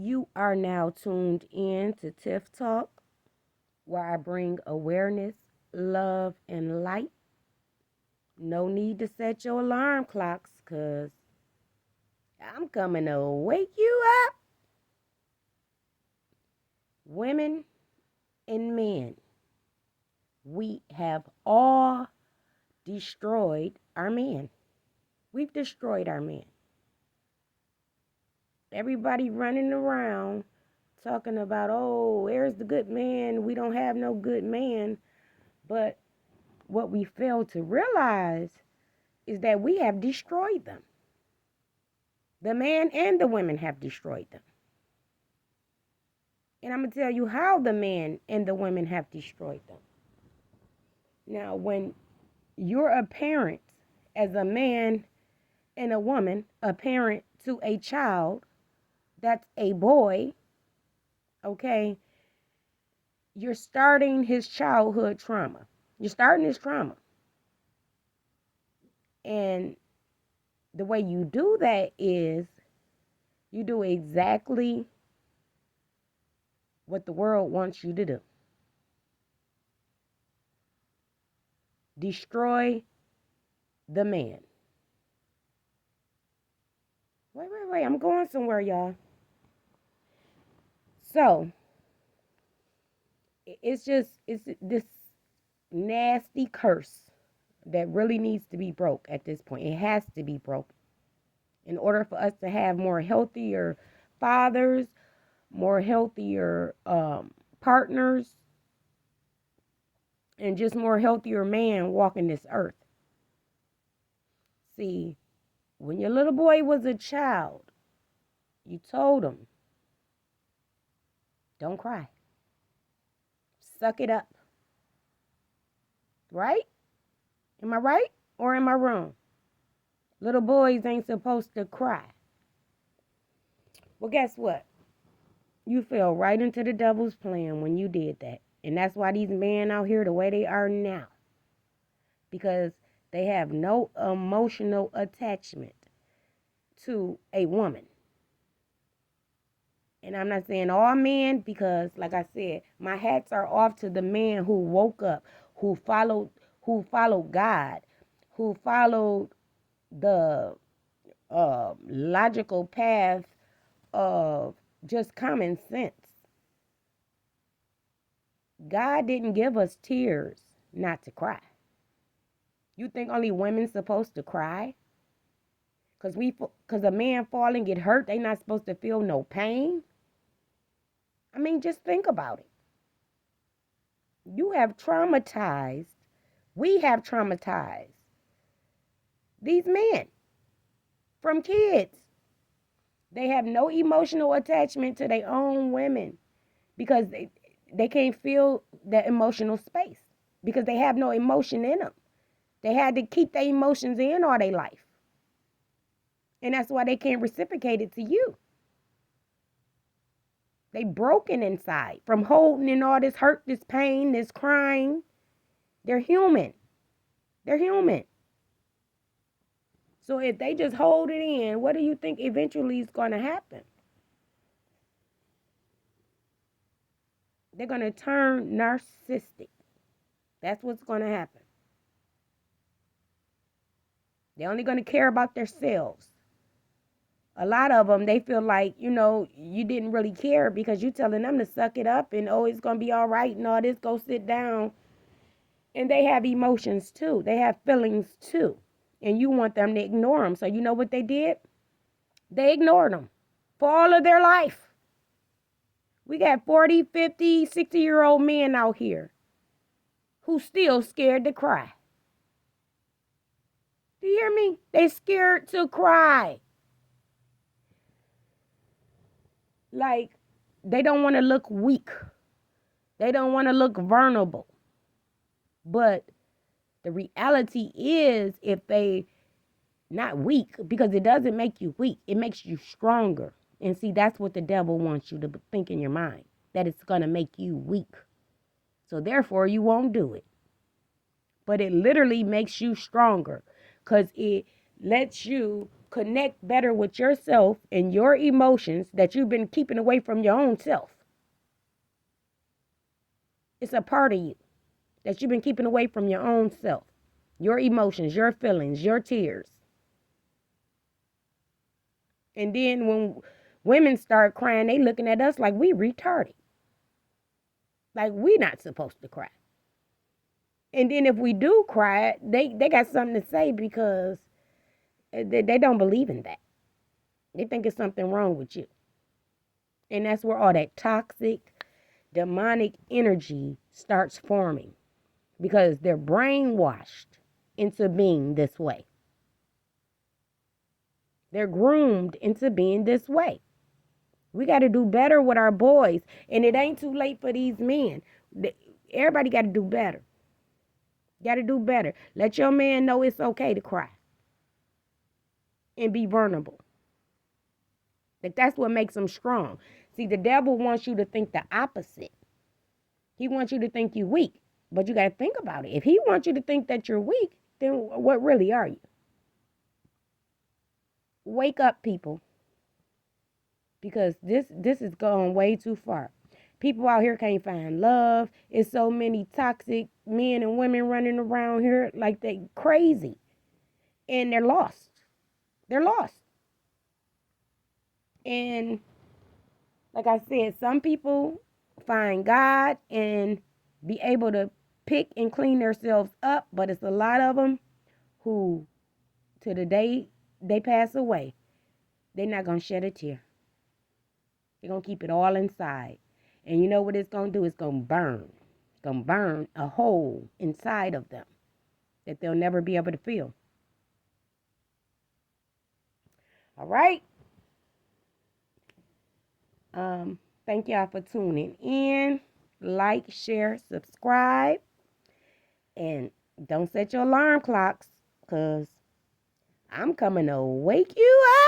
You are now tuned in to Tiff Talk, where I bring awareness, love, and light. No need to set your alarm clocks, because I'm coming to wake you up. Women and men, we have all destroyed our men. We've destroyed our men. Everybody running around talking about, oh, where's the good man? We don't have no good man. But what we fail to realize is that we have destroyed them. The man and the women have destroyed them. And I'm going to tell you how the men and the women have destroyed them. Now, when you're a parent, as a man and a woman, a parent to a child that's a boy, okay, you're starting his childhood trauma. You're starting his trauma. And the way you do that is you do exactly what the world wants you to do. Destroy the man. Wait. I'm going somewhere, y'all. So, it's this nasty curse that really needs to be broke at this point. It has to be broken in order for us to have more healthier fathers, more healthier partners, and just more healthier man walking this earth. See, when your little boy was a child, you told him, don't cry. Suck it up. Right? Am I right or am I wrong? Little boys ain't supposed to cry. Well, guess what? You fell right into the devil's plan when you did that. And that's why these men out here the way they are now. Because they have no emotional attachment to a woman. And I'm not saying all men, because like I said, my hats are off to the man who woke up, who followed God, who followed the logical path of just common sense. God didn't give us tears not to cry. You think only women's supposed to cry? Because a man fall and get hurt, they not supposed to feel no pain? I mean, just think about it. You have traumatized, we have traumatized these men from kids. They have no emotional attachment to their own women because they can't feel that emotional space because they have no emotion in them. They had to keep their emotions in all their life. And that's why they can't reciprocate it to you. They broken inside from holding in all this hurt, this pain, this crying. They're human. They're human. So if they just hold it in, what do you think eventually is going to happen? They're going to turn narcissistic. That's what's going to happen. They're only going to care about themselves. A lot of them, they feel like, you didn't really care because you telling them to suck it up and, oh, it's going to be all right and all this, go sit down. And they have emotions too. They have feelings too. And you want them to ignore them. So you know what they did? They ignored them for all of their life. We got 40, 50, 60-year-old men out here who still scared to cry. Do you hear me? They scared to cry. Like, they don't want to look weak. They don't want to look vulnerable. But the reality is, if they not weak, because it doesn't make you weak, it makes you stronger. And see, that's what the devil wants you to think in your mind, that it's going to make you weak. So therefore, you won't do it. But it literally makes you stronger because it lets you connect better with yourself and your emotions that you've been keeping away from your own self. It's a part of you that you've been keeping away from your own self. Your emotions, your feelings, your tears. And then when women start crying, they looking at us like we retarded. Like we not supposed to cry. And then if we do cry, they got something to say because they don't believe in that. They think it's something wrong with you. And that's where all that toxic, demonic energy starts forming because they're brainwashed into being this way. They're groomed into being this way. We got to do better with our boys. And it ain't too late for these men. Everybody got to do better. Got to do better. Let your man know it's okay to cry and be vulnerable. That's what makes them strong. See, the devil wants you to think the opposite. He wants you to think you're weak. But you got to think about it. If he wants you to think that you're weak, then what really are you? Wake up, people. Because this is going way too far. People out here can't find love. It's so many toxic men and women running around here like they crazy. And they're lost. They're lost. And like I said, some people find God and be able to pick and clean themselves up. But it's a lot of them who, to the day they pass away, they're not going to shed a tear. They're going to keep it all inside. And you know what it's going to do? It's going to burn. It's going to burn a hole inside of them that they'll never be able to fill. All right. Thank y'all for tuning in. Like, share, subscribe. And don't set your alarm clocks because I'm coming to wake you up.